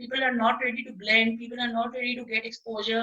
people are not ready to blend, people are not ready to get exposure।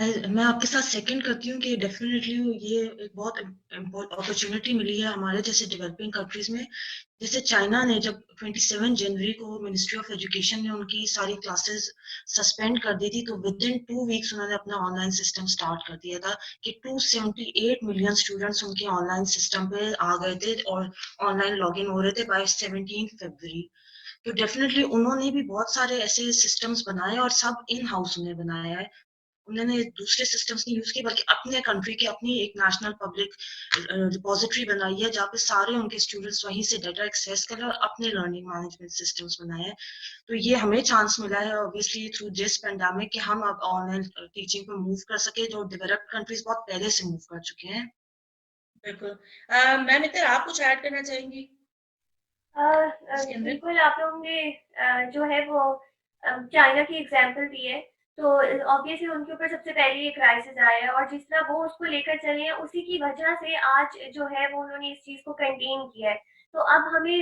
میں آپ کے ساتھ second کرتی ہوں کہ ڈیفینیٹلی یہ ایک بہت اپرچونٹی ملی ہے ہمارے جیسے ڈیولپنگ کنٹریز میں. جیسے چائنا نے جب 27 جنوری کو منسٹری آف ایجوکیشن نے ان کی ساری کلاسز سسپینڈ کر دی تھی تو ود ان 2 ویکس انہوں نے اپنا آن لائن سسٹم اسٹارٹ کر دیا تھا کہ 278 ملین اسٹوڈنٹس ان کے آن لائن سسٹم پہ آ گئے تھے اور آن لائن لاگ ان ہو رہے تھے بائی 17 فیبروری. تو ڈیفینیٹلی انہوں نے بھی بہت سارے ایسے سسٹمز بنائے اور سب ان ہاؤس انہیں بنایا ہے. انہوں نے دوسرے سسٹمز نہیں یوز کیے بلکہ اپنے کنٹری کی اپنی ایک نیشنل پبلک ریپوزیٹری بنائی ہے جہاں پہ سارے ان کے اسٹوڈنٹس وہیں سے ڈیٹا ایکسیس کریں اور اپنے لرننگ مینجمنٹ سسٹمز بنائے ہیں. تو یہ ہمیں چانس ملا ہے اوبیسلی تھرو دس پینڈیمک کہ ہم اب آن لائن ٹیچنگ پہ موو کر سکے جو ڈیولپڈ کنٹریز بہت پہلے سے موو کر چکے ہیں. بالکل. میم اتر آپ کچھ ایڈ کرنا چاہیں گی؟ بالکل. آپ لوگوں نے جو ہے وہ چائنا کی ایگزامپل دی ہے تو آبویسلی ان کے اوپر سب سے پہلے یہ کرائسس آیا ہے اور جس طرح وہ اس کو لے کر چلے ہیں اسی کی وجہ سے آج جو ہے وہ انہوں نے اس چیز کو کنٹین کیا ہے. تو اب ہمیں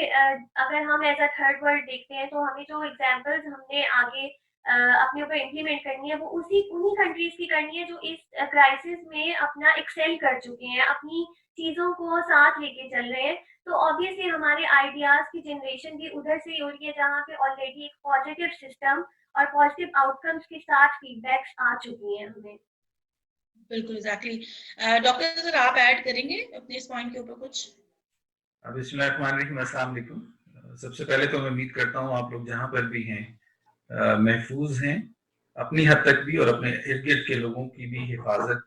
اگر ہم ایز اے تھرڈ ورلڈ دیکھتے ہیں تو ہمیں جو ایگزامپلز ہم نے آگے اپنے اوپر امپلیمنٹ کرنی ہے وہ انہی کنٹریز کی کرنی ہے جو اس کرائسس میں اپنا ایکسیل کر چکے ہیں, اپنی چیزوں کو ساتھ لے کے چل رہے ہیں. تو آبویسلی ہمارے آئیڈیاز کی جنریشن بھی ادھر سے ہی ہو رہی ہے جہاں پہ آلریڈی ایک پازیٹیو سسٹم اور پازیٹیو آؤٹ کمس کے ساتھ فیڈ بیکس آ چکی ہیں ہمیں. بالکل ایگزیکٹلی. ڈاکٹر سر آپ ایڈ کریں گے اپنے اس پوائنٹ کے اوپر کچھ؟ بسم اللہ الرحمن الرحیم. السلام علیکم. سب سے پہلے تو میں امید کرتا ہوں آپ لوگ جہاں پر بھی ہیں محفوظ ہیں, اپنی حد تک بھی اور اپنے ارد گرد کے لوگوں کی بھی حفاظت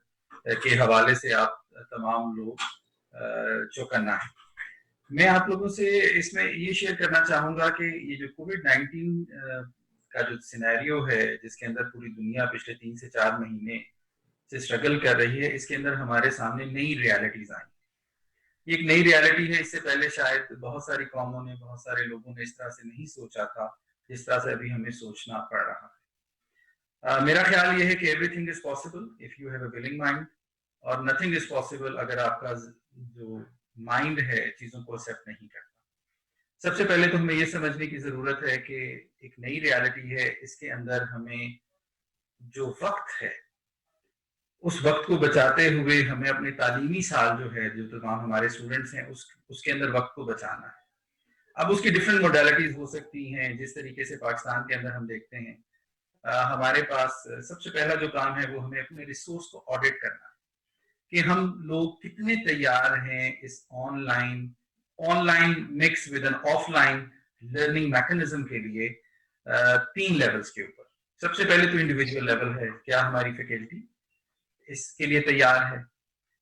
کے حوالے سے آپ تمام لوگ چوکنا ہے. میں آپ لوگوں سے اس میں یہ شیئر کرنا چاہوں گا کہ یہ جو کووڈ-19 کا جو سینیریو ہے جس کے اندر پوری دنیا پچھلے 3 سے 4 مہینے سے اسٹرگل کر رہی ہے, اس کے اندر ہمارے سامنے نئی ریالٹیز آئیں. یہ ایک نئی ریالٹی ہے, اس سے پہلے شاید بہت ساری قوموں نے, بہت سارے لوگوں نے اس طرح سے نہیں سوچا تھا جس طرح سے ابھی ہمیں سوچنا پڑ رہا ہے. میرا خیال یہ ہے کہ every thing is possible if you have a ولنگ mind, اور نتھنگ از پاسبل اگر آپ کا جو مائنڈ ہے چیزوں کو ایکسیپٹ نہیں کرتا. سب سے پہلے تو ہمیں یہ سمجھنے کی ضرورت ہے کہ ایک نئی ریالٹی ہے, اس کے اندر ہمیں جو وقت ہے اس وقت کو بچاتے ہوئے ہمیں اپنے تعلیمی سال جو ہے جو تمام ہمارے اسٹوڈنٹس ہیں اس کے اندر وقت کو بچانا ہے. اب اس کی ڈفرینٹ موڈیلٹیز ہو سکتی ہیں. جس طریقے سے پاکستان کے اندر ہم دیکھتے ہیں ہمارے پاس سب سے پہلا جو کام ہے وہ ہمیں اپنے ریسورس کو آڈٹ کرنا ہے کہ ہم لوگ کتنے تیار ہیں اس online mix with an offline learning mechanism کے لیے 3 لیولز کے اوپر. سب سے پہلے تو انڈیویجول لیول ہے, کیا ہماری فیکلٹی اس کے لیے تیار ہے.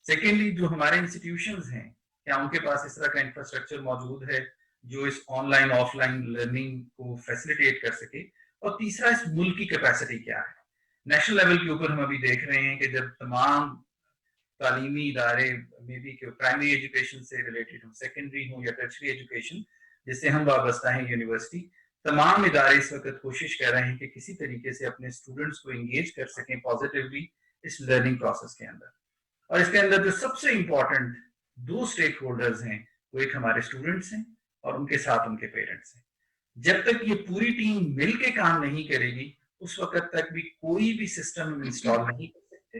سیکنڈلی جو ہمارے انسٹیٹیوشنز ہیں کیا ان کے پاس اس طرح کا انفراسٹرکچر موجود ہے جو اس online offline learning کو فیسلیٹیٹ کر سکے. اور تیسرا اس ملک کی کیپیسٹی کیا ہے. نیشنل لیول کے اوپر ہم ابھی دیکھ رہے ہیں کہ جب تمام تعلیمی ادارے میں بھی کہ پرائمری ایجوکیشن سے ریلیٹڈ ہوں, سیکنڈری ہوں یا ٹرشری ایجوکیشن جس سے ہم وابستہ ہیں یونیورسٹی, تمام ادارے اس وقت کوشش کر رہے ہیں کہ کسی طریقے سے اپنے اسٹوڈنٹس کو انگیج کر سکیں پازیٹیولی اس لرننگ پروسیس کے اندر. اور اس کے اندر جو سب سے امپورٹنٹ 2 اسٹیک ہولڈرز ہیں وہ ایک ہمارے اسٹوڈنٹس ہیں اور ان کے ساتھ ان کے پیرنٹس ہیں. جب تک یہ پوری ٹیم مل کے کام نہیں کرے گی اس وقت تک بھی کوئی بھی سسٹم ہم انسٹال نہیں کر سکتے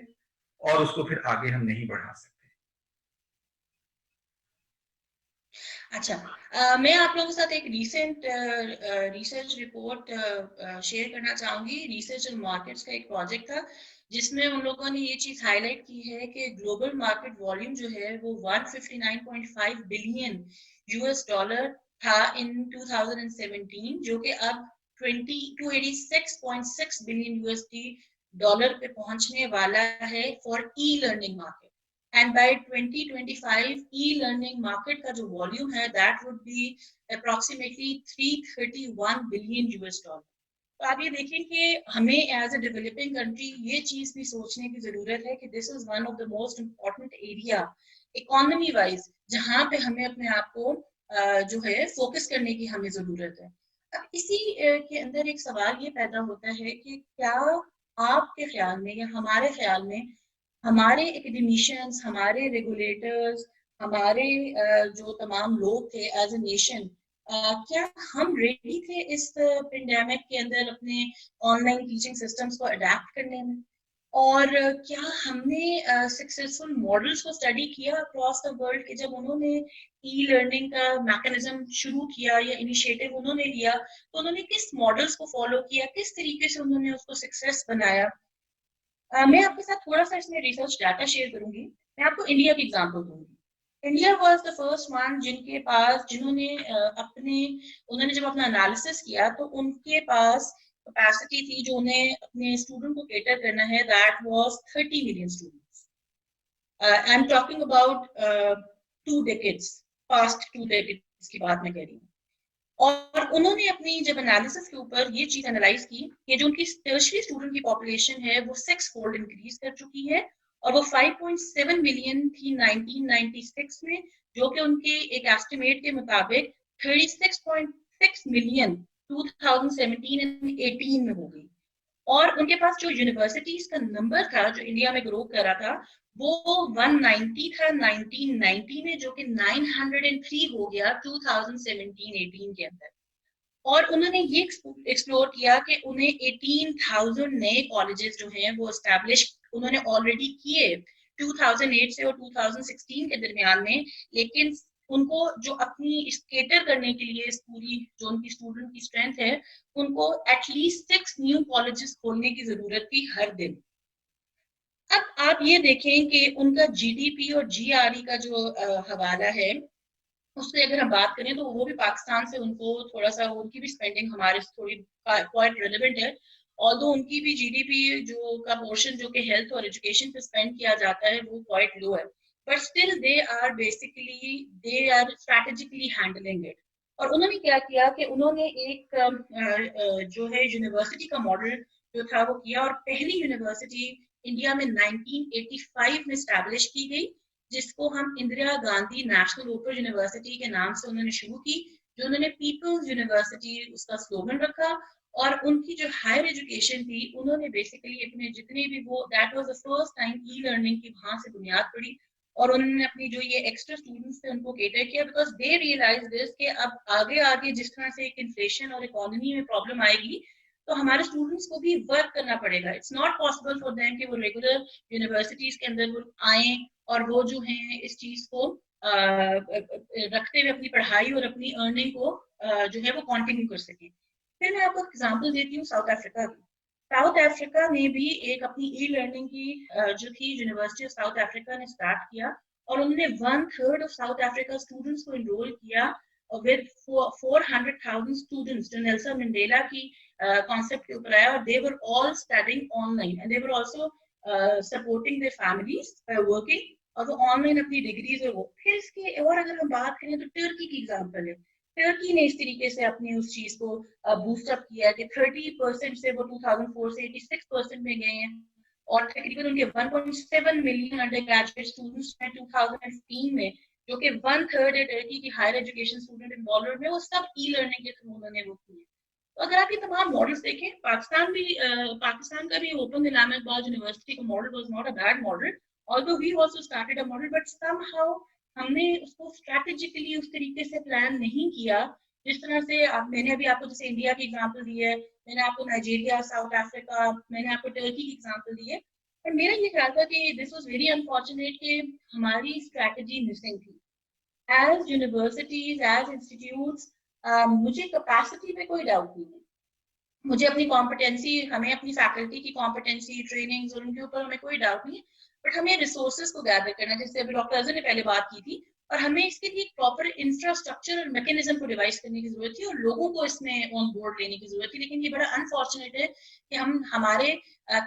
اور اس کو پھر آگے ہم نہیں بڑھا سکتے. اچھا, میں آپ لوگوں کے ساتھ ایک ریسنٹ ریسرچ رپورٹ شیئر کرنا چاہوں گی. ریسرچ اینڈ مارکیٹس کا ایک پروجیکٹ تھا جس میں ان لوگوں نے یہ چیز ہائی لائٹ کی ہے کہ گلوبل مارکیٹ والیوم جو ہے وہ 159.5 بلین US ڈالر تھا ان 2017, جو کہ اب 286.6 بلین USD ڈالر پہ پہنچنے والا ہے for e learning market. And by 2025, e-learning market کا جو volume ہے that would be approximately 331 billion US dollar. تو آپ یہ دیکھیں کہ ہمیں ایز اے ڈیولپنگ کنٹری یہ چیز بھی سوچنے کی ضرورت ہے کہ this is one of the most important area economy wise جہاں پہ ہمیں اپنے آپ کو جو ہے فوکس کرنے کی ہمیں ضرورت ہے. اب اسی کے اندر ایک سوال یہ پیدا ہوتا ہے کہ کیا آپ کے خیال میں یا ہمارے خیال میں ہمارے اکیڈیمیشینز, ہمارے ریگولیٹرز, ہمارے جو تمام لوگ تھے ایز اے نیشن, کیا ہم ریڈی تھے اس پینڈیمک کے اندر اپنے آن لائن ٹیچنگ سسٹمز کو اڈیپٹ کرنے میں؟ اور کیا ہم نے سکسیسفل ماڈلس کو اسٹڈی کیا اکراس دا ورلڈ کہ جب انہوں نے ای لرننگ کا میکنزم شروع کیا یا انیشیٹو انہوں نے لیا تو انہوں نے کس ماڈلس کو فالو کیا, کس طریقے سے انہوں نے اس کو سکسیس بنایا. میں آپ کے ساتھ تھوڑا سا اس میں ریسرچ ڈاٹا شیئر کروں گی. میں آپ کو انڈیا کی ایگزامپل دوں گی. India was the first one جنہوں نے انہوں نے جب اپنا انالیسس کیا تو ان کے پاس کیپیسٹی تھی جو انہیں اپنے اسٹوڈنٹ کو کیٹر کرنا ہے. That was 30 million students. I am talking about 2 decades, past 2 decades کی بات میں کہہ رہی ہوں. اور انہوں نے اپنی جب انالیسس کے اوپر یہ چیز انالائز کی کہ جو ان کی ٹرشری اسٹوڈنٹ کی پاپولیشن ہے وہ 6 فولڈ انکریز کر چکی ہے اور وہ 5.7 ملین تھی 1996 میں, جو کہ ان کے ایک ایسٹیمیٹ کے مطابق 36.6 ملین 2017 and 18 میں ہو گئی. اور ان کے پاس جو یونیورسٹیز کا نمبر تھا جو انڈیا میں گرو کر رہا تھا وہ 190 تھا 1990 میں, جو کہ 903 ہو گیا 2017-18 کے اندر. اور انہوں نے یہ ایکسپلور کیا کہ انہیں 18,000 نئے کالجز جو ہیں وہ اسٹیبلش انہوں نے آلریڈی کیے 2008 سے اور 2016 کے درمیان میں. لیکن ان کو جو اپنی کیٹر کرنے کے لیے اس پوری جو ان کی اسٹوڈنٹ کی اسٹرینتھ ہے ان کو ایٹ لیسٹ 6 نیو کالجز کھولنے کی ضرورت تھی ہر دن. اب آپ یہ دیکھیں کہ ان کا جی ڈی پی اور جی آر ای کا جو حوالہ ہے اس سے اگر ہم بات کریں تو وہ بھی پاکستان سے ان کو تھوڑا سا ان کی بھی اسپینڈنگ ہمارے سے تھوڑی کوائٹ ریلیونٹ ہے. آلدو ان کی بھی جی ڈی پی جو کا پورشن جو کہ ہیلتھ اور ایجوکیشن پہ اسپینڈ کیا جاتا ہے وہ کوائٹ لو ہے, but still they are strategically handling it. اور انہوں نے کیا کیا کہ انہوں نے ایک جو ہے یونیورسٹی کا ماڈل جو تھا وہ کیا, اور پہلی یونیورسٹی انڈیا میں 1985 میں اسٹیبلش کی گئی جس کو ہم Indira Gandhi national open university کے نام سے انہوں نے شروع کی, جو انہوں نے پیپلز یونیورسٹی اس کا سلوگن رکھا. اور ان کی جو ہائر ایجوکیشن تھی انہوں نے بیسیکلی اپنے جتنے بھی وہ that was the first time e learning کی وہاں سے بنیاد پڑی. اور انہوں نے اپنی جو یہ ایکسٹرا اسٹوڈنٹس تھے ان کو کیٹر کیا بیکاز دے ریئلائز دس کہ اب آگے جس طرح سے ایک انفلیشن اور اکانومی میں پرابلم آئے گی تو ہمارے اسٹوڈنٹس کو بھی ورک کرنا پڑے گا. It's not possible for them کہ وہ ریگولر یونیورسٹیز کے اندر وہ آئیں اور وہ جو ہیں اس چیز کو رکھتے ہوئے اپنی پڑھائی اور اپنی ارننگ کو جو ہے وہ کنٹینیو کر سکیں. پھر میں آپ کو ایگزامپل دیتی ہوں ساؤتھ افریقہ کی. ساؤتھ افریقہ نے بھی ایک اپنی ای لرننگ کی جو تھی یونیورسٹی آف ساؤتھ افریقہ نے اسٹارٹ کیا اور انہوں نے 1/3 آف ساؤتھ افریقہ اسٹوڈنٹس کو انرول کیا with 400,000 students جو نیلسن منڈیلا کی کانسیپٹ کے اوپر آیا, اور they were all studying online and they were also supporting their families by working, اور وہ آن لائن اپنی ڈگریز اور وہ. پھر اس کی اور اگر ہم بات کریں تو ٹرکی کی ایگزامپل ہے. ٹرکی نے اس طریقے سے اپنی اس چیز کو بوسٹ اپ کیا کہ 30% سے وہ 2004 سے 86% میں گئے ہیں, اور تقریباً ان کے 1.7 ملین انڈر گریجویٹ اسٹوڈنٹس ہیں 2015 میں, جو کہ 1/3 ہے ٹرکی کی ہائر ایجوکیشن اسٹوڈنٹ انوالوڈ میں, وہ سب ای لرننگ کے تھرو انہوں نے وہ کیے. تو اگر آپ یہ تمام ماڈلس دیکھیں, پاکستان کا بھی اوپن اسلامک اقبال یونیورسٹی کا model was not a bad model, although we also started a model, but somehow ہم نے اس کو اسٹریٹجیکلی اس طریقے سے پلان نہیں کیا جس طرح سے میں نے ابھی آپ کو جیسے انڈیا کی ایگزامپل دی ہے, میں نے آپ کو نائجیریا, ساؤتھ افریقہ, میں نے آپ کو ٹرکی کی ایگزامپل دی ہے. اور میرا یہ خیال تھا کہ دس واز ویری انفارچونیٹ کہ ہماری اسٹریٹجی مسنگ تھی. ایز یونیورسٹیز, ایز انسٹیٹیوٹس, مجھے کیپیسٹی پہ کوئی ڈاؤٹ نہیں ہے. مجھے اپنی کمپٹنسی, ہمیں اپنی فیکلٹی کی کمپٹنسی, ٹریننگز اور ان کے اوپر ہمیں کوئی ڈاؤٹ نہیں ہے, بٹ ہمیں ریسورسز کو گیدر کرنا, جیسے ابھی ڈاکٹر اظہر نے پہلے بات کی تھی, اور ہمیں اس کے لیے ایک پراپر انفراسٹرکچر اور میکینزم کو ڈیوائس کرنے کی ضرورت تھی اور لوگوں کو اس میں آن بورڈ لینے کی ضرورت تھی. لیکن یہ بڑا انفارچونیٹ ہے کہ ہمارے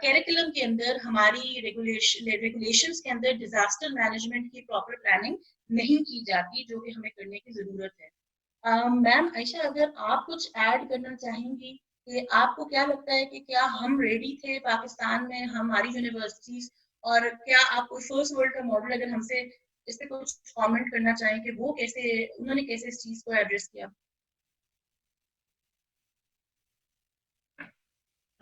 کیریکولم کے اندر, ہماری ریگولیشنز کے اندر ڈیزاسٹر مینجمنٹ کی پراپر پلاننگ نہیں کی جاتی, جو کہ ہمیں کرنے کی ضرورت ہے. میم عائشہ, اگر آپ کچھ ایڈ کرنا چاہیں گی کہ آپ کو کیا لگتا ہے کہ کیا ہم ریڈی تھے پاکستان میں, ہماری یونیورسٹیز, اور کیا آپ کو فرسٹ ورلڈ کا ماڈل اگر ہم سے اس پہ کچھ کامنٹ کرنا چاہیں کہ وہ کیسے انہوں نے کیسے اس چیز کو ایڈریس کیا؟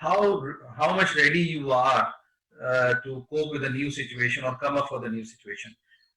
how much ready you are to cope with a new situation or come up for the new situation.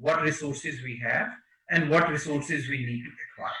What resources we have and what resources we need to acquire.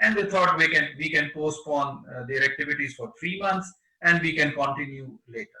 and they thought we can postpone their activities for 3 months and we can continue later.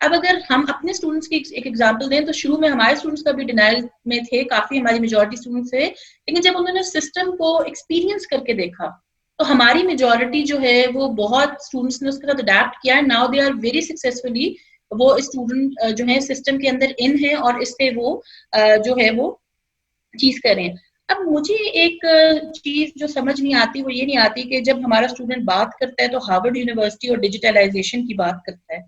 اب اگر ہم اپنے students کی ایک example دیں تو شروع میں ہمارے اسٹوڈنٹس کا بھی ڈینائل میں تھے, کافی ہماری میجورٹی اسٹوڈنٹس تھے, لیکن جب انہوں نے سسٹم کو ایکسپیرینس کر کے دیکھا تو ہماری میجورٹی جو ہے وہ بہت اسٹوڈنٹس نے اس کے ساتھ اڈیپٹ کیا, now they are very successfully وہ اسٹوڈنٹ جو ہے سسٹم کے اندر ان ہے اور اس سے وہ جو ہے وہ چیز کریں. اب مجھے ایک چیز جو سمجھ نہیں آتی وہ یہ نہیں آتی کہ جب ہمارا اسٹوڈنٹ بات کرتا ہے تو ہارورڈ یونیورسٹی اور ڈیجیٹلائزیشن کی بات کرتا ہے,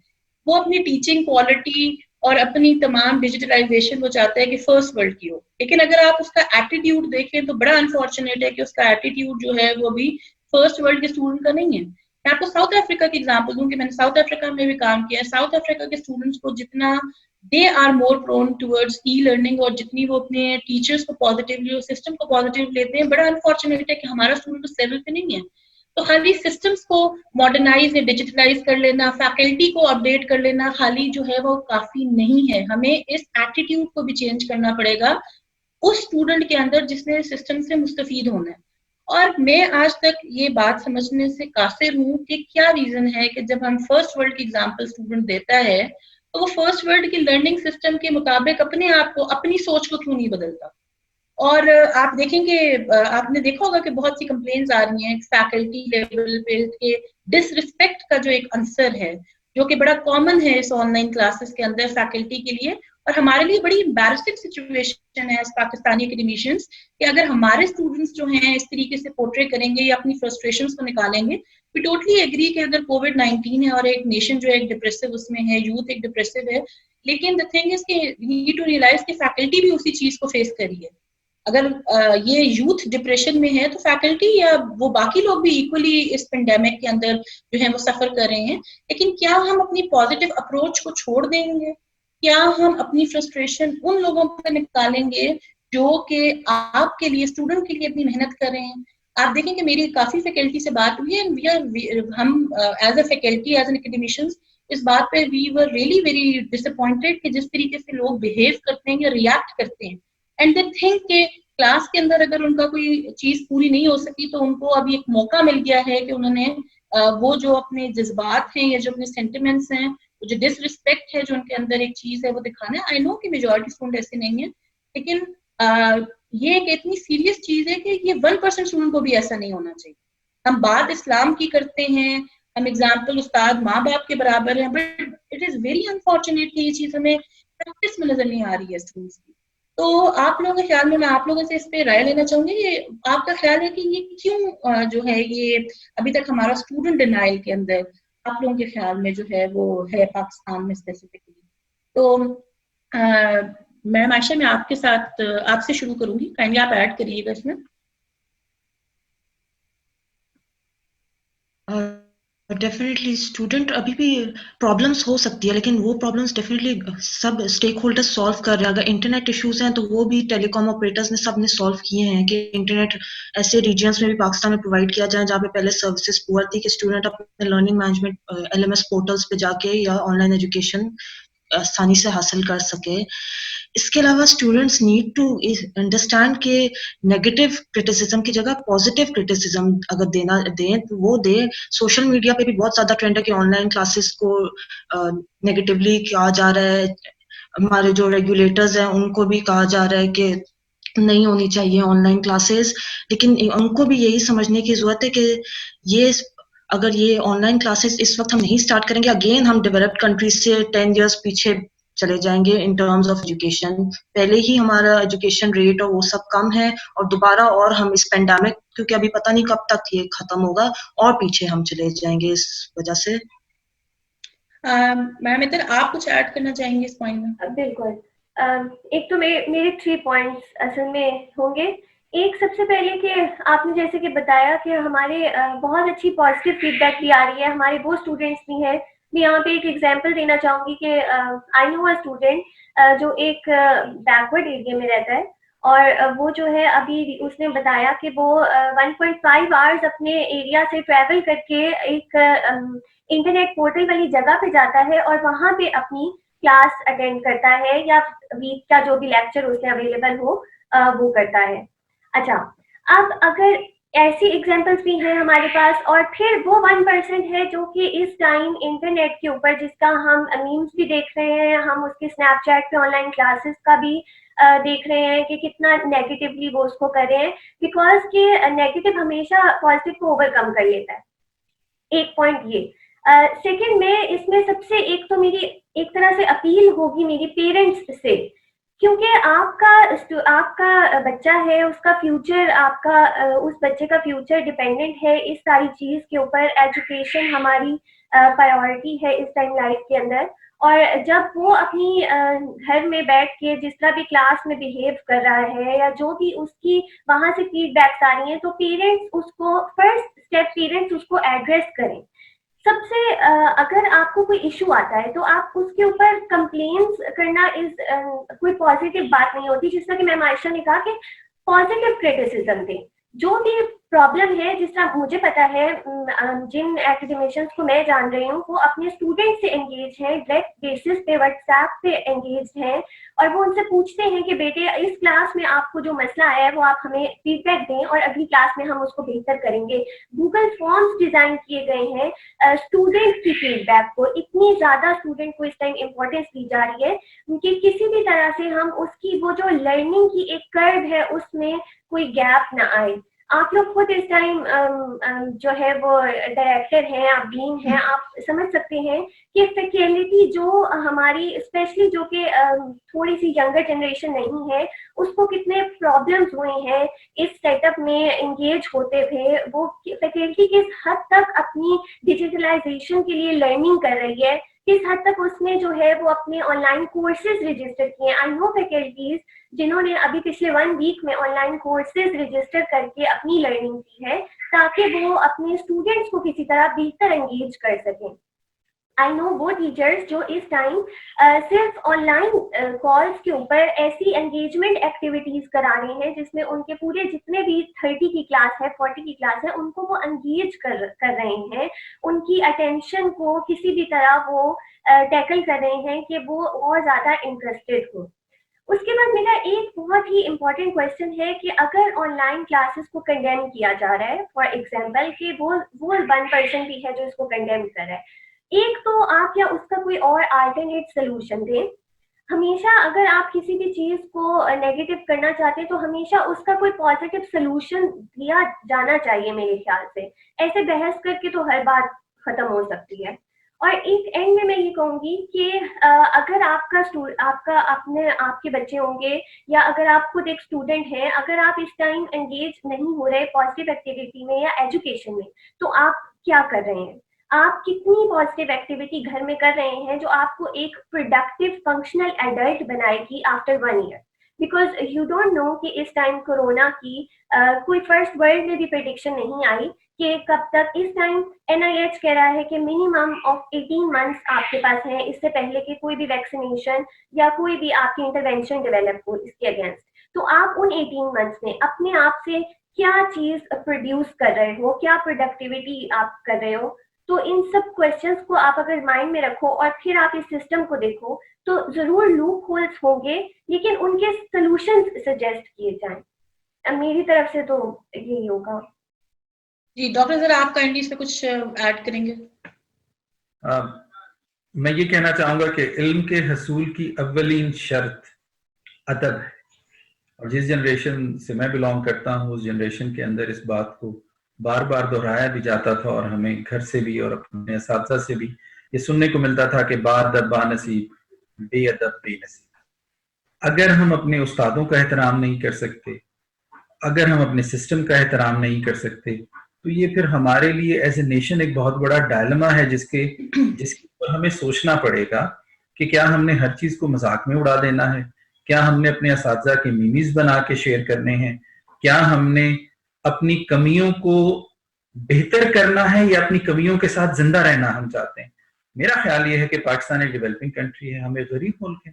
وہ اپنی ٹیچنگ کوالٹی اور اپنی تمام ڈیجیٹلائزیشن وہ چاہتا ہے کہ فرسٹ ورلڈ کی ہو, لیکن اگر آپ اس کا ایٹیٹیوڈ دیکھیں تو بڑا انفارچونیٹ ہے کہ اس کا ایٹیٹیوڈ جو ہے وہ بھی فرسٹ ورلڈ کے اسٹوڈنٹ کا نہیں ہے. میں آپ کو ساؤتھ افریقہ کی ایگزامپل دوں کہ میں نے ساؤتھ افریقہ میں بھی کام کیا ہے. ساؤتھ افریقہ کے اسٹوڈنٹس کو جتنا they are more prone towards e learning اور جتنی وہ اپنے ٹیچرس کو پازیٹیولی اور سسٹم کو پازیٹیو لیتے ہیں, بڑا انفارچونیٹ ہے کہ ہمارا اسٹوڈنٹ اس لیول پہ نہیں ہے. تو خالی سسٹمس کو ماڈرنائز یا ڈیجیٹلائز کر لینا, فیکلٹی کو اپ ڈیٹ کر لینا خالی جو ہے وہ کافی نہیں ہے, ہمیں اس ایٹیٹیوڈ کو بھی چینج کرنا پڑے گا اس اسٹوڈنٹ کے اندر جس نے سسٹم سے مستفید ہونا ہے. اور میں آج تک یہ بات سمجھنے سے قاصر ہوں کہ کیا ریزن ہے کہ جب ہم فرسٹ ورلڈ کی ایگزامپل اسٹوڈنٹ دیتا ہے تو وہ فرسٹ ورلڈ کی لرننگ سسٹم کے مطابق اپنے آپ کو اپنی سوچ کو کیوں نہیں بدلتا. اور آپ دیکھیں گے, آپ نے دیکھا ہوگا کہ بہت سی کمپلینز آ رہی ہیں فیکلٹی لیول پہ کہ ڈس رسپیکٹ کا جو ایک عنصر ہے جو کہ بڑا کامن ہے اس آن لائن کلاسز کے اندر فیکلٹی کے لیے, اور ہمارے لیے بڑی امبیرسنگ سچویشن ہے ایز پاکستانی اکیڈیمیشینس کہ اگر ہمارے اسٹوڈنٹس جو ہیں اس طریقے سے پورٹری کریں گے یا اپنی فرسٹریشنس کو نکالیں گے. وی ٹوٹلی ایگری کہ اگر کووڈ-19 ہے اور ایک نیشن جو ایک ڈپریسو اس میں ہے, یوتھ ایک ڈپریسو ہے, لیکن the thing is کہ we need to realize کہ فیکلٹی بھی اسی چیز کو فیس کری ہے. اگر یہ یوتھ ڈپریشن میں ہے تو فیکلٹی یا وہ باقی لوگ بھی ایکولی اس پینڈیمک کے اندر جو ہے وہ سفر کر رہے ہیں. لیکن کیا ہم اپنی پازیٹیو اپروچ کو چھوڑ دیں گے؟ کیا ہم اپنی فرسٹریشن ان لوگوں پہ نکالیں گے جو کہ آپ کے لیے اسٹوڈنٹ کے لیے اپنی محنت کر رہے ہیں؟ آپ دیکھیں کہ میری کافی فیکلٹی سے بات ہوئی ہے, ہم as a faculty as an academicians اس بات پہ we were really very disappointed کہ جس طریقے سے لوگ بہیو کرتے ہیں یا ریئیکٹ کرتے ہیں, اینڈ دے تھنک کہ کلاس کے اندر اگر ان کا کوئی چیز پوری نہیں ہو سکی تو ان کو ابھی ایک موقع مل گیا ہے کہ انہوں نے وہ جو اپنے جذبات ہیں یا جو اپنے سینٹیمنٹس ہیں, جو ڈس رسپیکٹ ہے جو ان کے اندر ایک چیز ہے وہ دکھانا ہے. آئی نو کہ میجورٹی اسٹوڈنٹ ایسے نہیں ہیں, لیکن یہ ایک اتنی سیریس چیز ہے کہ یہ 1% اسٹوڈنٹ کو بھی ایسا نہیں ہونا چاہیے. ہم بات اسلام کی کرتے ہیں, ہم ایگزامپل استاد ماں باپ کے برابر ہیں, but it is very unfortunate کہ یہ چیز ہمیں پریکٹس میں نظر نہیں آ رہی ہے اسٹوڈنٹس کی. تو آپ لوگوں کے خیال میں آپ لوگوں سے اس پہ رائے لینا چاہوں گی, آپ کا خیال ہے کہ یہ کیوں جو ہے یہ ابھی تک ہمارا اسٹوڈنٹ ڈینائل کے اندر آپ لوگوں کے خیال میں جو ہے وہ ہے پاکستان میں اسپیسیفکلی. تو میم عائشہ میں آپ کے ساتھ آپ سے شروع کروں گی, کائنڈلی آپ ایڈ کریے گا اس میں. ڈیفینیٹلی اسٹوڈنٹ ابھی بھی پرابلمس ہو سکتی ہے, لیکن وہ پرابلمس ڈیفینیٹلی سب اسٹیک ہولڈر سالو کر رہے ہیں. اگر انٹرنیٹ ایشوز ہیں تو وہ بھی ٹیلی کام آپریٹرز نے سب نے سالو کیے ہیں کہ انٹرنیٹ ایسے ریجنس میں بھی پاکستان میں پرووائڈ کیا جائے جہاں پہ پہلے سروسز پور تھی کہ اسٹوڈنٹ اپنے لرننگ مینجمنٹ LMS پورٹلس پہ جا کے یا آن لائن ایجوکیشن آسانی سے حاصل کر سکے. اس کے علاوہ اسٹوڈنٹس نیڈ ٹو انڈرسٹینڈ کہ نیگیٹو کرٹیسزم کی جگہ پازیٹیو کرٹیسزم اگر دینا دیں تو وہ دے. سوشل میڈیا پہ بھی بہت زیادہ ٹرینڈ ہے کہ آن لائن کلاسز کو نیگیٹیولی کہا جا رہا ہے. ہمارے جو ریگولیٹرز ہیں ان کو بھی کہا جا رہا ہے کہ نہیں ہونی چاہیے آن لائن کلاسز, لیکن ان کو بھی یہی سمجھنے کی ضرورت ہے کہ یہ اگر یہ آن لائن کلاسز اس وقت ہم نہیں اسٹارٹ کریں گے, اگین ہم ڈیولپڈ کنٹریز سے 10 ایئرس پیچھے چلے جائیں گے ان ٹرمز آف ایجوکیشن. پہلے ہی ہمارا ایجوکیشن ریٹ اور وہ سب کم ہے, اور دوبارہ اور ہم اس پینڈیمک کیونکہ ابھی پتہ نہیں کب تک یہ ختم ہوگا اور پیچھے ہم چلے جائیں گے اس وجہ سے. میم ادھر آپ کچھ ایڈ کرنا چاہیں گے اس پوائنٹ میں؟ بالکل. ایک تو میرے 3 پوائنٹس اصل میں ہوں گے. ایک سب سے پہلے کہ آپ نے جیسے کہ بتایا کہ ہمارے بہت اچھی پازیٹیو فیڈ بیک بھی آ رہی ہے, ہمارے وہ اسٹوڈینٹس بھی ہیں. میں یہاں پہ ایک ایگزامپل دینا چاہوں گی کہ آئی نو اے اسٹوڈینٹ جو ایک بیکورڈ ایریا میں رہتا ہے, اور وہ جو ہے ابھی اس نے بتایا کہ وہ 1.5 آورس اپنے ایریا سے ٹریول کر کے ایک انٹرنیٹ پورٹل والی جگہ پہ جاتا ہے اور وہاں پہ اپنی کلاس اٹینڈ کرتا ہے یا ویک کا جو بھی لیکچر اس میں اویلیبل ہو وہ کرتا ہے. اچھا, اب اگر ایسی ایگزامپلس بھی ہیں ہمارے پاس. اور پھر وہ 1% ہے جو کہ اس ٹائم انٹرنیٹ کے اوپر جس کا ہم میمز بھی دیکھ رہے ہیں, ہم اس کے اسنیپ چیٹ پہ آن لائن کلاسز کا بھی دیکھ رہے ہیں کہ کتنا نیگیٹیولی وہ اس کو کر رہے ہیں, بیکاز کہ نیگیٹو ہمیشہ پازیٹیو کو اوور کم کر لیتا ہے. ایک پوائنٹ یہ. سیکنڈ میں اس میں سب سے ایک تو میری ایک طرح سے اپیل ہوگی میری پیرنٹس سے, کیونکہ آپ کا بچہ ہے, اس کا فیوچر آپ کا اس بچے کا فیوچر ڈپینڈنٹ ہے اس ساری چیز کے اوپر. ایجوکیشن ہماری پرائیورٹی ہے اس ٹائم لائف کے اندر, اور جب وہ اپنی گھر میں بیٹھ کے جس طرح بھی کلاس میں بیہیو کر رہا ہے یا جو بھی اس کی وہاں سے فیڈ بیکس آ رہی ہیں, تو پیرنٹس اس کو فرسٹ اسٹیپ پیرنٹس اس کو ایڈریس کریں. سب سے اگر آپ کو کوئی ایشو آتا ہے تو آپ اس کے اوپر کمپلینس کرنا کوئی پازیٹیو بات نہیں ہوتی. جس طرح کہ میم عائشہ نے کہا کہ پازیٹیو کریٹیسزم دیں. جو بھی پرابلم ہے, جس طرح مجھے پتا ہے جن ایکڈیمیشنس کو میں جان رہی ہوں وہ اپنے اسٹوڈنٹ سے انگیج ہیں, ڈائریکٹ بیسس پہ واٹس ایپ پہ انگیج ہیں, اور وہ ان سے پوچھتے ہیں کہ بیٹے اس کلاس میں آپ کو جو مسئلہ آیا ہے وہ آپ ہمیں فیڈ بیک دیں اور اگلی کلاس میں ہم اس کو بہتر کریں گے. گوگل فارمز ڈیزائن کیے گئے ہیں اسٹوڈنٹ کی فیڈ بیک کو. اتنی زیادہ اسٹوڈنٹ کو اس ٹائم امپورٹینس دی جا رہی ہے کہ کسی بھی طرح سے ہم اس کی وہ جو لرننگ کی ایک کرو ہے اس میں کوئی گیپ نہ آئے. آپ لوگ خود اس ٹائم جو ہے وہ ڈائریکٹر ہیں, آپ ڈین ہیں, آپ سمجھ سکتے ہیں کہ فیکلٹی جو ہماری اسپیشلی جو کہ تھوڑی سی ینگر جنریشن نہیں ہے اس کو کتنے پرابلمس ہوئے ہیں اس سیٹ اپ میں انگیج ہوتے ہوئے. وہ فیکلٹی کس حد تک اپنی ڈیجیٹلائزیشن کے لیے لرننگ کر رہی ہے, کس حد تک اس نے جو ہے وہ اپنے آن لائن کورسز رجسٹر کیے. آئی نو فیکلٹیز جنہوں نے ابھی پچھلے 1 ویک میں آن لائن کورسز رجسٹر کر کے اپنی لرننگ کی ہے تاکہ وہ اپنے اسٹوڈنٹس کو کسی طرح بہتر انگیج کر سکیں. آئی نو وہ ٹیچرس جو اس ٹائم صرف آن لائن کالس کے اوپر ایسی انگیجمنٹ ایکٹیویٹیز کرا رہے ہیں جس میں ان کے پورے جتنے بھی 30 کی کلاس ہے 40 کی کلاس ہے ان کو وہ انگیج کر رہے ہیں, ان کی اٹینشن کو کسی بھی طرح وہ ٹیکل کر رہے ہیں کہ وہ اور زیادہ انٹرسٹیڈ ہو. اس کے بعد میرا ایک بہت ہی امپورٹنٹ کوشچن ہے کہ اگر آن لائن کلاسز کو کنڈیم کیا جا رہا ہے, فار ایگزامپل کہ وہ 1% بھی ہے جو اس کو کنڈیم کر رہا ہے, ایک تو آپ یا اس کا کوئی اور آلٹرنیٹ سولوشن دیں. ہمیشہ اگر آپ کسی بھی چیز کو نیگیٹو کرنا چاہتے ہیں تو ہمیشہ اس کا کوئی پازیٹیو سولوشن دیا جانا چاہیے میرے خیال سے. ایسے بحث کر کے تو ہر بات ختم ہو سکتی ہے. اور ایک اینڈ میں یہ کہوں گی کہ اگر آپ کے بچے ہوں گے یا اگر آپ خود ایک اسٹوڈنٹ ہیں, اگر آپ اس ٹائم انگیج نہیں ہو رہے پازیٹیو ایکٹیویٹی میں یا ایجوکیشن میں, تو آپ کیا کر رہے ہیں؟ آپ کتنی پازیٹیو ایکٹیویٹی گھر میں کر رہے ہیں جو آپ کو ایک پروڈکٹیو فنکشنل ایڈلٹ بنائے گی after 1 year؟ Because you don't know کہ اس ٹائم کورونا کی کوئی فرسٹ ورلڈ میں بھی پریڈکشن نہیں آئی کہ کب تک. اس ٹائم NIH کہہ رہا ہے کہ منیمم آف 18 months آپ کے پاس ہیں اس سے پہلے کہ کوئی بھی ویکسینیشن یا کوئی بھی آپ کی انٹروینشن ڈیولپ ہو اس کے اگینسٹ. تو آپ ان 18 months میں اپنے آپ سے کیا چیز پروڈیوس کر رہے ہو, کیا پروڈکٹیوٹی آپ کر رہے ہو؟ تو ان سب کوشچنس کو آپ اگر مائنڈ میں رکھو اور پھر آپ اس سسٹم کو دیکھو تو ضرور لوپ ہولس ہوں گے, لیکن ان کے سولوشنز سجیسٹ کیے جائیں. میری طرف سے تو یہی ہوگا. جی ڈاکٹر ذرا آپ کائنڈلی اس پہ کچھ ایڈ کریں گے؟ میں یہ کہنا چاہوں گا کہ علم کے حصول کی اولین شرط ادب ہے, اور جس جنریشن سے میں بلانگ کرتا ہوں اس جنریشن کے اندر اس بات کو بار بار دہرایا بھی جاتا تھا, اور ہمیں گھر سے بھی اور اپنے اساتذہ سے بھی یہ سننے کو ملتا تھا کہ بادب بانصیب بے ادب بے نصیب. اگر ہم اپنے استادوں کا احترام نہیں کر سکتے, اگر ہم اپنے سسٹم کا احترام نہیں کر سکتے, تو یہ پھر ہمارے لیے ایز اے نیشن ایک بہت بڑا ڈائلما ہے جس کے اوپر ہمیں سوچنا پڑے گا کہ کیا ہم نے ہر چیز کو مذاق میں اڑا دینا ہے, کیا ہم نے اپنے اساتذہ کے میمیز بنا کے شیئر کرنے ہیں, کیا ہم نے اپنی کمیوں کو بہتر کرنا ہے یا اپنی کمیوں کے ساتھ زندہ رہنا ہم چاہتے ہیں. میرا خیال یہ ہے کہ پاکستان ایک ڈیولپنگ کنٹری ہے, ہمیں غریب ملک ہے,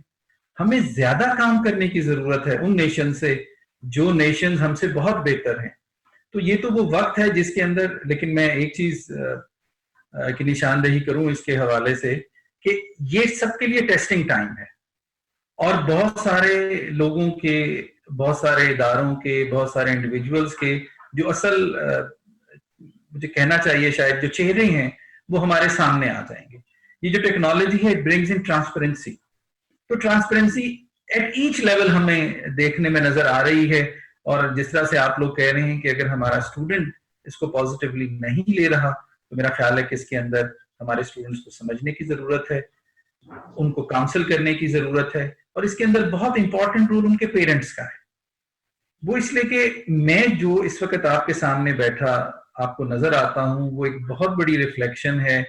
ہمیں زیادہ کام کرنے کی ضرورت ہے ان نیشن سے جو نیشنز ہم سے بہت بہتر ہیں. تو یہ تو وہ وقت ہے جس کے اندر, لیکن میں ایک چیز کی نشاندہی کروں اس کے حوالے سے کہ یہ سب کے لیے ٹیسٹنگ ٹائم ہے, اور بہت سارے لوگوں کے, بہت سارے اداروں کے, بہت سارے انڈیویجولز کے جو اصل مجھے کہنا چاہیے شاید جو چہرے ہیں وہ ہمارے سامنے آ جائیں گے. یہ جو ٹیکنالوجی ہے اٹ برنگز ان ٹرانسپیرنسی. تو ٹرانسپیرنسی ایٹ ایچ لیول ہمیں دیکھنے میں نظر آ رہی ہے. اور جس طرح سے آپ لوگ کہہ رہے ہیں کہ اگر ہمارا اسٹوڈنٹ اس کو پازیٹیولی نہیں لے رہا تو میرا خیال ہے کہ اس کے اندر ہمارے اسٹوڈنٹس کو سمجھنے کی ضرورت ہے, ان کو کاؤنسل کرنے کی ضرورت ہے. اور اس کے اندر بہت امپورٹنٹ رول ان کے پیرنٹس کا ہے. وہ اس لیے کہ میں جو اس وقت آپ کے سامنے بیٹھا آپ کو نظر آتا ہوں وہ ایک بہت بڑی ریفلیکشن ہے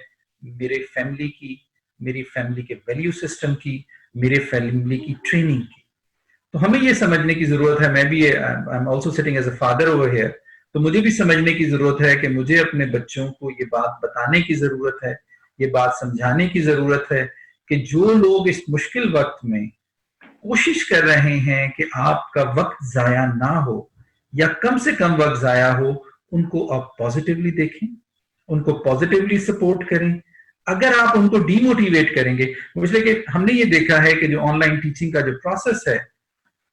میرے فیملی کی, میری فیملی کے ویلیو سسٹم کی, میرے فیملی کی ٹریننگ کی. تو ہمیں یہ سمجھنے کی ضرورت ہے, میں بھی I'm also sitting as a father over here, تو مجھے بھی سمجھنے کی ضرورت ہے کہ مجھے اپنے بچوں کو یہ بات بتانے کی ضرورت ہے, یہ بات سمجھانے کی ضرورت ہے کہ جو لوگ اس مشکل وقت میں کوشش کر رہے ہیں کہ آپ کا وقت ضائع نہ ہو یا کم سے کم وقت ضائع ہو, ان کو آپ پازیٹیولی دیکھیں, ان کو پازیٹیولی سپورٹ کریں. اگر آپ ان کو ڈی موٹیویٹ کریں گے, اس لیے کہ ہم نے یہ دیکھا ہے کہ جو آن لائن ٹیچنگ کا جو پروسیس ہے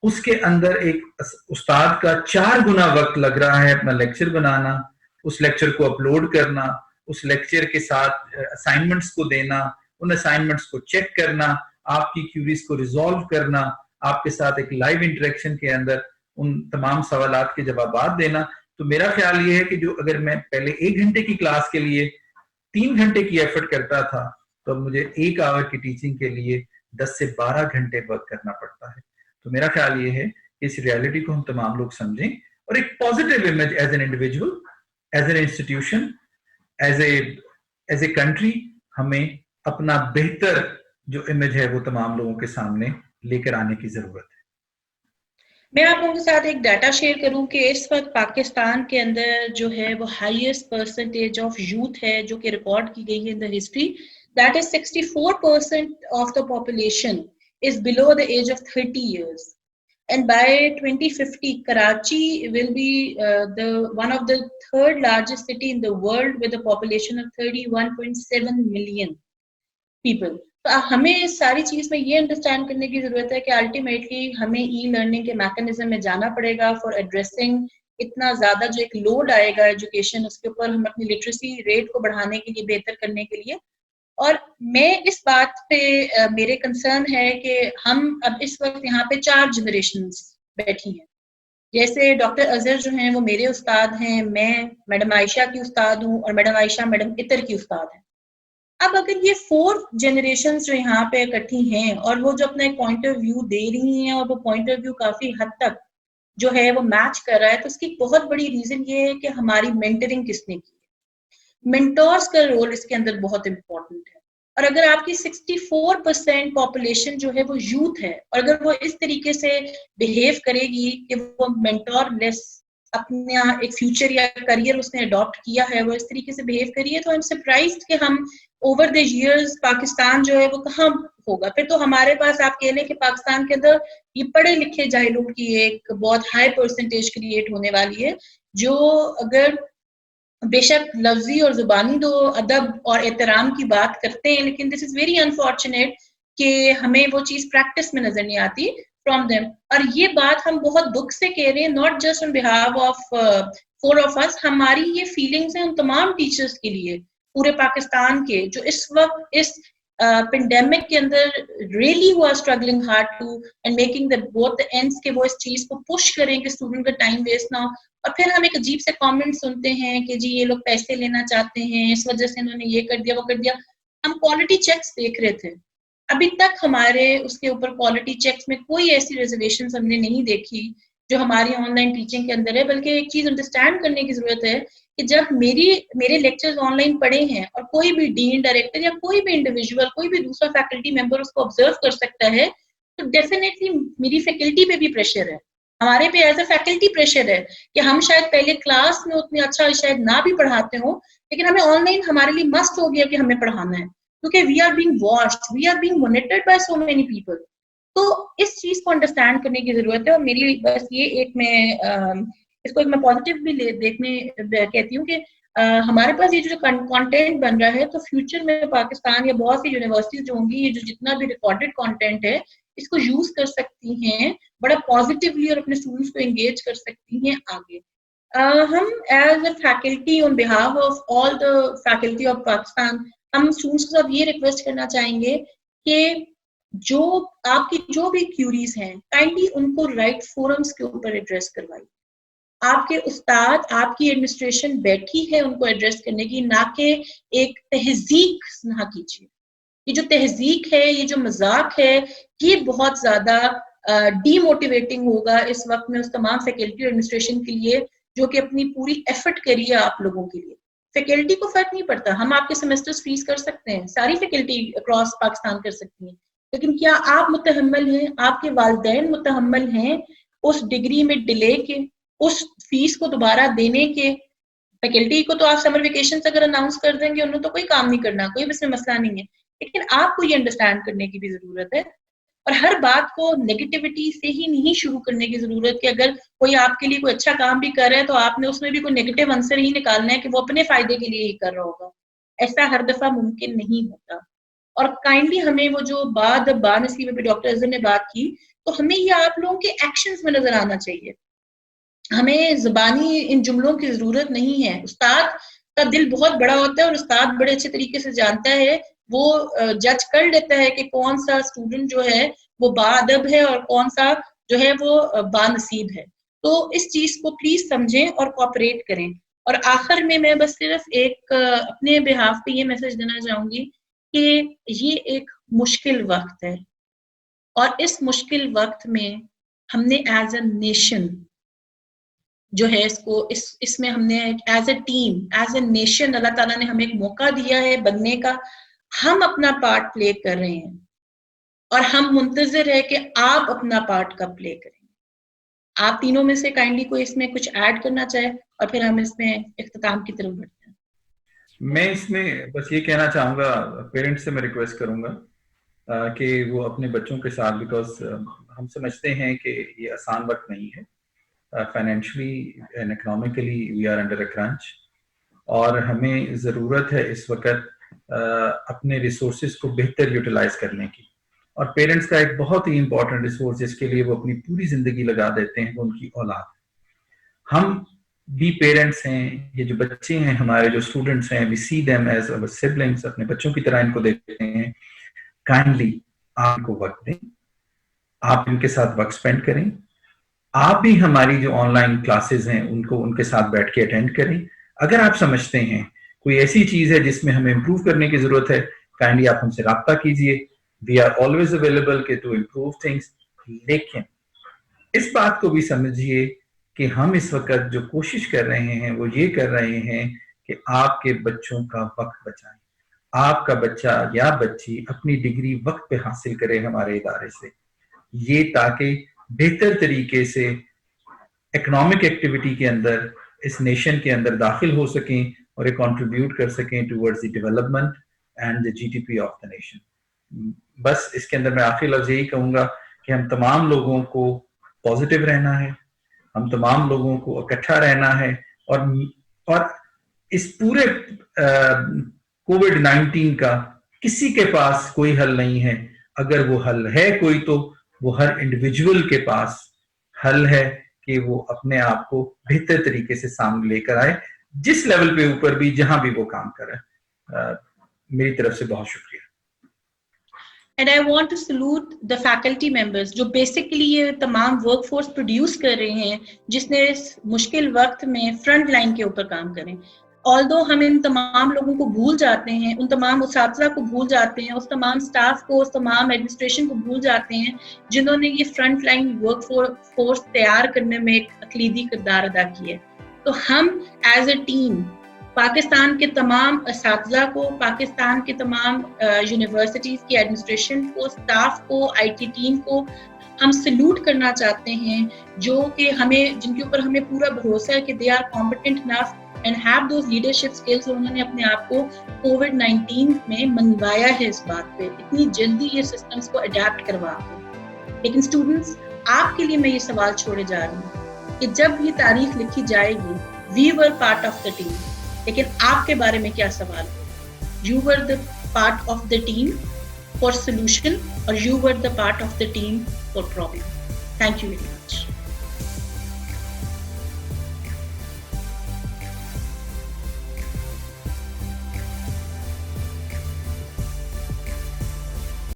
اس کے اندر ایک استاد کا 4 گنا وقت لگ رہا ہے اپنا لیکچر بنانا, اس لیکچر کو اپلوڈ کرنا, اس لیکچر کے ساتھ اسائنمنٹس کو دینا, ان اسائنمنٹس کو چیک کرنا, آپ کی کیوریز کو ریزالو کرنا, آپ کے ساتھ ایک لائیو انٹریکشن کے اندر ان تمام سوالات کے جوابات دینا. تو میرا خیال یہ ہے کہ جو اگر میں پہلے 1 گھنٹے کی کلاس کے لیے 3 گھنٹے کی ایفرٹ کرتا تھا تو اب مجھے 1 آور کی ٹیچنگ کے لیے 10 سے 12 گھنٹے ورک کرنا پڑتا ہے. تو میرا خیال یہ ہے کہ اس ریالٹی کو ہم تمام لوگ سمجھیں اور ایک positive image as an individual, as an institution, as a country ہمیں اپنا بہتر جو امیج ہے وہ تمام لوگوں کے سامنے لے کر آنے کی ضرورت ہے. میں آپ لوگوں کے ساتھ ایک ڈیٹا شیئر کروں کہ اس وقت پاکستان کے اندر جو ہے وہ ہائیسٹ پرسنٹیج آف یوتھ ہے جو کہ ریکارڈ کی گئی ہے in the history. That is 64% of the population is below the age of 30 years. And by 2050, Karachi will be one of the 3rd largest city in the world with a population of 31.7 million people. تو ہمیں اس ساری چیز میں یہ understand کرنے کی ضرورت ہے کہ الٹیمیٹلی ہمیں ای لرننگ کے میکانزم میں جانا پڑے گا فار ایڈریسنگ اتنا زیادہ جو ایک لوڈ آئے گا ایجوکیشن, اس کے اوپر ہم اپنی لٹریسی ریٹ کو بڑھانے کے لیے, بہتر کرنے کے لیے. اور میں اس بات پہ میرے کنسرن ہے کہ ہم اب اس وقت یہاں پہ 4 جنریشنز بیٹھی ہیں. جیسے ڈاکٹر اظہر جو ہیں وہ میرے استاد ہیں, میں میڈم عائشہ کی استاد ہوں اور میڈم عائشہ میڈم عطر کی استاد ہیں. اب اگر یہ 4 جنریشنز جو یہاں پہ اکٹھی ہیں اور وہ جو اپنا ایک پوائنٹ آف ویو دے رہی ہیں اور وہ پوائنٹ آف ویو کافی حد تک جو ہے وہ میچ کر رہا ہے, تو اس کی بہت بڑی ریزن یہ ہے کہ ہماری مینٹرنگ کس نے کی. مینٹورس کا رول اس کے اندر بہت امپورٹنٹ ہے. اور اگر آپ کی 64% پاپولیشن جو ہے وہ یوتھ ہے اور اگر وہ اس طریقے سے بہیو کرے گی کہ وہ مینٹور لیس اپنا ایک فیوچر یا کریئر اس نے اڈاپٹ کیا ہے, وہ اس طریقے سے بہیو کریے, تو آئی ایم سرپرائزڈ کہ ہم اوور دا ایئرز پاکستان جو ہے وہ کہاں ہوگا. پھر تو ہمارے پاس آپ کہہ لیں کہ پاکستان کے اندر یہ پڑھے لکھے جاہلوں کی ایک بہت ہائی پرسنٹیج کریٹ ہونے والی ہے, جو اگر بے شک لفظی اور زبانی دو ادب اور احترام کی بات کرتے ہیں, لیکن دس از ویری انفارچونیٹ کہ ہمیں وہ چیز پریکٹس میں نظر نہیں آتی فرام دیم. اور یہ بات ہم بہت دکھ سے کہہ رہے ہیں, not just on behalf of 4 of us, ہماری یہ فیلنگس ہیں ان تمام ٹیچرس کے لیے پورے پاکستان کے جو اس وقت اس پینڈیمک کے اندر ریئلی ہوا struggling hard to and making the both the ends کہ وہ اس چیز کو پش کریں کہ اسٹوڈنٹ کا ٹائم ویسٹ نہ ہو. اور پھر ہم ایک عجیب سے کامنٹ سنتے ہیں کہ جی یہ لوگ پیسے لینا چاہتے ہیں, اس وجہ سے انہوں نے یہ کر دیا وہ کر دیا. ہم کوالٹی چیکس دیکھ رہے تھے, ابھی تک ہمارے اس کے اوپر کوالٹی چیکس میں کوئی ایسی ریزرویشن ہم نے نہیں دیکھی جو ہماری آن لائن ٹیچنگ کے اندر ہے. بلکہ ایک چیز انڈرسٹینڈ کرنے کی ضرورت ہے کہ جب میرے لیکچرز آن لائن پڑھے ہیں اور کوئی بھی ڈین, ڈائریکٹر یا کوئی بھی انڈیویجول, کوئی بھی دوسرا فیکلٹی ممبر اس کو آبزرو کر سکتا ہے, تو ڈیفینیٹلی میری فیکلٹی پہ بھی پریشر ہے, ہمارے پہ ایز اے فیکلٹی پریشر ہے کہ ہم شاید پہلے کلاس میں اتنے اچھا شاید نہ بھی پڑھاتے ہوں, لیکن ہمیں آن لائن ہمارے لیے مسٹ ہو گیا کہ ہمیں پڑھانا ہے, کیونکہ we are being watched, we are being monitored by so many people. تو اس چیز کو انڈرسٹینڈ کرنے کی ضرورت ہے. اور میری بس یہ ایک میں اس کو ایک میں پازیٹیو بھی دیکھنے کہتی ہوں کہ ہمارے پاس یہ جو کانٹینٹ بن رہا ہے, تو فیوچر میں پاکستان یا بہت سی یونیورسٹیز جو ہوں گی, یہ جو جتنا بھی ریکارڈڈ کانٹینٹ ہے اس کو یوز کر سکتی ہیں بڑا پازیٹیولی اور اپنے اسٹوڈنٹس کو انگیج کر سکتی ہیں آگے. ہم as a faculty on behalf of all the faculty of Pakistan ہم اسٹوڈنٹس کو اب یہ ریکویسٹ کرنا چاہیں گے کہ جو آپ کی جو بھی کیوریز ہیں کائنڈلی ان کو رائٹ فورمز کے اوپر ایڈریس کروائیے. آپ کے استاد آپ کی ایڈمنسٹریشن بیٹھی ہے ان کو ایڈریس کرنے کی, نہ کہ ایک تہذیق نہ کیجیے. یہ جو تہذیق ہے, یہ جو مذاق ہے, یہ بہت زیادہ ڈی موٹیویٹنگ ہوگا اس وقت میں اس تمام فیکلٹی اور ایڈمنسٹریشن کے لیے جو کہ اپنی پوری ایفرٹ کری ہے آپ لوگوں کے لیے. فیکلٹی کو فرق نہیں پڑتا, ہم آپ کے سیمسٹر فریز کر سکتے ہیں, ساری فیکلٹی اکراس پاکستان کر سکتی ہیں, لیکن کیا آپ متحمل ہیں, آپ کے والدین متحمل ہیں اس ڈگری میں ڈیلے کے, اس فیس کو دوبارہ دینے کے؟ فیکلٹی کو تو آپ سمر ویکیشن اگر اناؤنس کر دیں گے, انہوں تو کوئی کام نہیں کرنا, کوئی اس میں مسئلہ نہیں ہے, لیکن آپ کو یہ انڈرسٹینڈ کرنے کی بھی ضرورت ہے. اور ہر بات کو نیگیٹیوٹی سے ہی نہیں شروع کرنے کی ضرورت کہ اگر کوئی آپ کے لیے کوئی اچھا کام بھی کر رہا ہے تو آپ نے اس میں بھی کوئی نیگیٹو آنسر ہی نکالنا ہے کہ وہ اپنے فائدے کے لیے ہی کر رہا ہوگا. ایسا ہر دفعہ ممکن نہیں ہوتا. اور کائنڈلی ہمیں وہ جو با نصیب پہ ڈاکٹر اظہر نے بات کی, تو ہمیں یہ آپ لوگوں کے ایکشنز میں نظر آنا چاہیے. ہمیں زبانی ان جملوں کی ضرورت نہیں ہے. استاد کا دل بہت بڑا ہوتا ہے اور استاد بڑے اچھے طریقے سے جانتا ہے, وہ جج کر لیتا ہے کہ کون سا اسٹوڈنٹ جو ہے وہ با ادب ہے اور کون سا جو ہے وہ با نصیب ہے. تو اس چیز کو پلیز سمجھیں اور کوآپریٹ کریں. اور آخر میں بس صرف ایک اپنے بہاف پہ یہ میسج دینا چاہوں گی کہ یہ ایک مشکل وقت ہے, اور اس مشکل وقت میں ہم نے ایز اے نیشن جو ہے اس میں ہم نے as a team as a nation اللہ تعالیٰ نے ہمیں ایک موقع دیا ہے بننے کا. ہم اپنا پارٹ پلے کر رہے ہیں اور ہم منتظر ہے کہ آپ اپنا پارٹ کب پلے کریں. آپ تینوں میں سے کائنڈلی کوئی اس میں کچھ ایڈ کرنا چاہے اور پھر ہم اس میں اختتام کی طرف بڑھتے ہیں. میں اس میں بس یہ کہنا چاہوں گا, پیرنٹس سے میں ریکویسٹ کروں گا کہ وہ اپنے بچوں کے ساتھ, بیکاز ہم سمجھتے ہیں کہ یہ آسان وقت نہیں ہے, financially and economically we are under a crunch, اور ہمیں ضرورت ہے اس وقت اپنے ریسورسز کو بہتر یوٹیلائز کرنے کی. اور پیرنٹس کا ایک بہت ہی امپورٹنٹ ریسورس جس کے لیے وہ اپنی پوری زندگی لگا دیتے ہیں وہ ان کی اولاد. ہم بھی پیرنٹس ہیں, یہ جو بچے ہیں ہمارے, جو اسٹوڈنٹس ہیں, وی سی دیم ایز اور سبلنگس, اپنے بچوں کی طرح ان کو دیکھتے ہیں. کائنڈلی آپ کو وقت دیں, آپ ان کے ساتھ وقت اسپینڈ کریں. آپ بھی ہماری جو آن لائن کلاسز ہیں ان کے ساتھ بیٹھ کے اٹینڈ کریں. اگر آپ سمجھتے ہیں کوئی ایسی چیز ہے جس میں ہمیں امپروو کرنے کی ضرورت ہے, کائنڈلی آپ ہم سے رابطہ کیجیے. We are always available to improve things. لیکن اس بات کو بھی سمجھیے کہ ہم اس وقت جو کوشش کر رہے ہیں وہ یہ کر رہے ہیں کہ آپ کے بچوں کا وقت بچائیں. آپ کا بچہ یا بچی اپنی ڈگری وقت پہ حاصل کرے ہمارے ادارے سے, یہ تاکہ بہتر طریقے سے اکنامک ایکٹیویٹی کے اندر اس نیشن کے اندر داخل ہو سکیں اور ایک کنٹریبیوٹ کر سکیں towards the development and the G T P of the nation. بس اس کے اندر میں آخری لفظ یہی کہوں گا کہ ہم تمام لوگوں کو پازیٹیو رہنا ہے, ہم تمام لوگوں کو اکٹھا رہنا ہے, اور اس پورے کووڈ-19 کا کسی کے پاس کوئی حل نہیں ہے. اگر وہ حل ہے کوئی تو وہ ہر انڈیویجول کے پاس حل ہے کہ وہ اپنے آپ کو بہتر طریقے سے سامنے لے کر آئے, جس لیول پہ اوپر بھی جہاں بھی وہ کام کرے. میری طرف سے بہت شکریہ. And I want to salute the faculty members جو بیسکلی یہ تمام ورک فورس پروڈیوس کر رہے ہیں, جس نے اس مشکل وقت میں فرنٹ لائن کے اوپر کام کریں. although ہم ان تمام لوگوں کو بھول جاتے ہیں, ان تمام اساتذہ کو بھول جاتے ہیں, اس تمام سٹاف کو, اس تمام ایڈمنسٹریشن کو بھول جاتے ہیں جنہوں نے یہ فرنٹ لائن ورک فورس تیار کرنے میں ایک کلیدی کردار ادا کیا ہے. تو ہم ایز اے ٹیم پاکستان کے تمام اساتذہ کو, پاکستان کے تمام یونیورسٹیز کی ایڈمنسٹریشن کو, اسٹاف کو, آئی ٹی ٹیم کو ہم سلوٹ کرنا چاہتے ہیں, جو کہ جن کے اوپر ہمیں پورا بھروسہ ہے کہ they are competent enough and have those leadership skills. انہوں نے اپنے آپ کو کووڈ-19 میں منوایا ہے اس بات پہ, اتنی جلدی یہ سسٹمز کو اڈیپٹ کروا کے. لیکن اسٹوڈنٹس, آپ کے لیے میں یہ سوال چھوڑے جا رہی ہوں کہ جب یہ تاریخ لکھی جائے گی, we were part of the team, لیکن آپ کے بارے میں کیا سوال ہے؟ You were the part of the team for solution اور you were the part of the team for problem. Thank you very much.